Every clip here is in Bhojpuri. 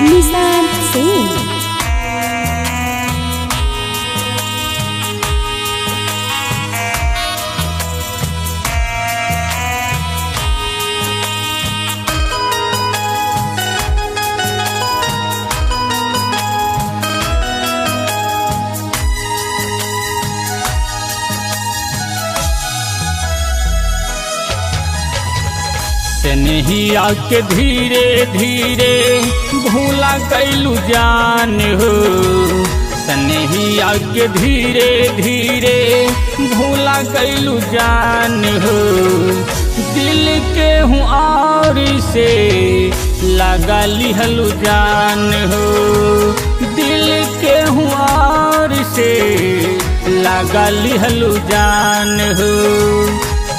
निशान सिंह। स्नेहिया के धीरे धीरे भूला कैलू जान हो। स्नेहिया के धीरे धीरे भूला कैलू जान हो। दिल के हूँ और से लगा लिहलू जान हो। दिल के हूँ और से लगा लिहलू जान हो।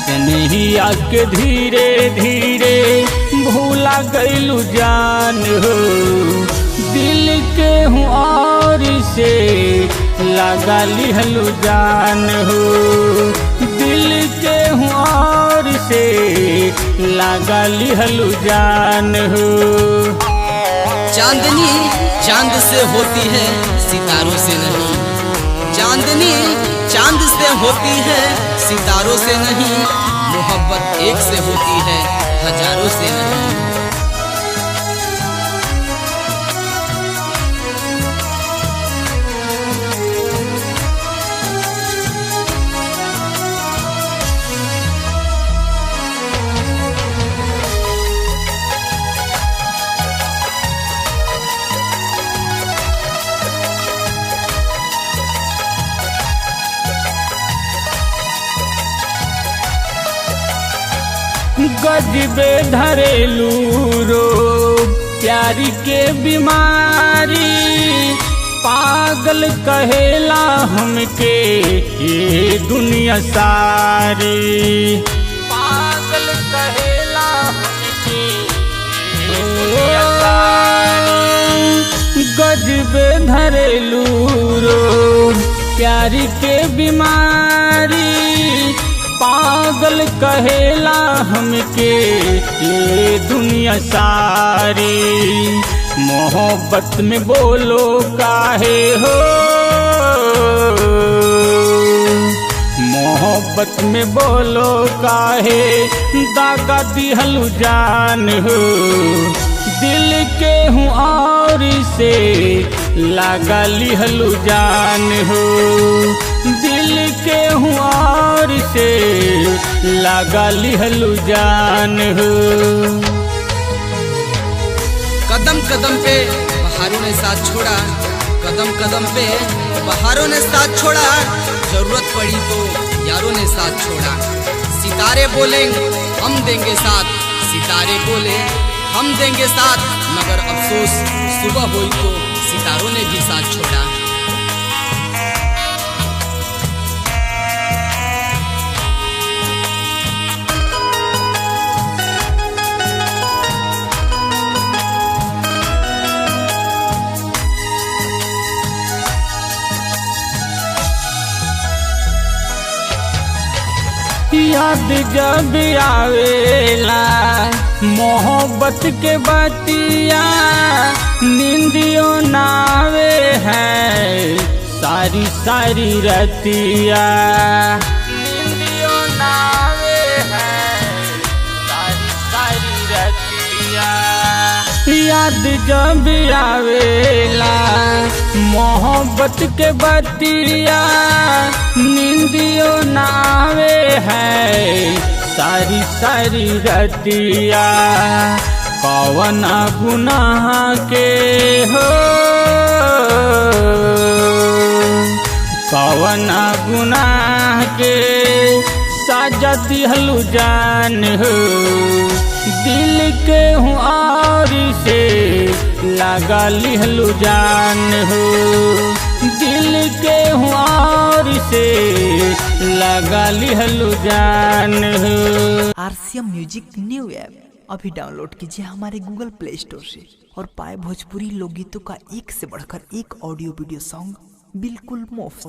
स्नेहिया के धीरे धीरे भूला गैलू जान हो। दिल के हूँ और से लगा लिहलू जान हो। दिल के हूँ और से लगा लिहलू जान हो। चांदनी चांद से होती है सितारों से नहीं। चांदनी चांद से होती है सितारों से नहीं। मोहब्बत एक से होती है हजारों से नहीं। गजबे धरेलू रोग प्यारी के बीमारी। पागल कहेला हमके ये दुनिया सारी। पागल कहेला हमके ये दुनिया सारी। गजबे धरेलू रोग प्यारी के बीमारी। पागल कहेला हमके ये दुनिया सारी। मोहब्बत में बोलो काहे हो। मोहब्बत में बोलो काहे दागा दिहलू जान हो। दिल के हूँ और से लगा लिहलू जान हो। दिल के हूँ और से लगा लिहलू जान हो। कदम कदम पे बहारों ने साथ छोड़ा। कदम कदम पे बहारों ने साथ छोड़ा। जरूरत पड़ी तो यारों ने साथ छोड़ा। सितारे बोले हम देंगे साथ। सितारे बोले हम देंगे साथ। मगर अफसोस सुबह हुई तो सितारों ने भी साथ छोड़ा। याद जब आवेला मोहब्बत के बतिया। नींदियों नावे है सारी सारी रतिया। नींदियों नावे है सारी सारी रतिया। याद जब आवेला मोहब्बत के बतिया। नींदियों नावे है सारी सारी रतिया। कौन गुनाह के हो। कौन गुनाह के साजा दिहलू जान हो। दिल के हूँ और से लगा लिहलू जान हो। दिल के हूँ और से लगा लिहलू जान हो। RCM म्यूजिक न्यू ऐप अभी डाउनलोड कीजिए हमारे गूगल प्ले स्टोर से और पाए भोजपुरी लोकगीतों का एक से बढ़कर एक ऑडियो वीडियो सॉन्ग बिल्कुल मुफ्त।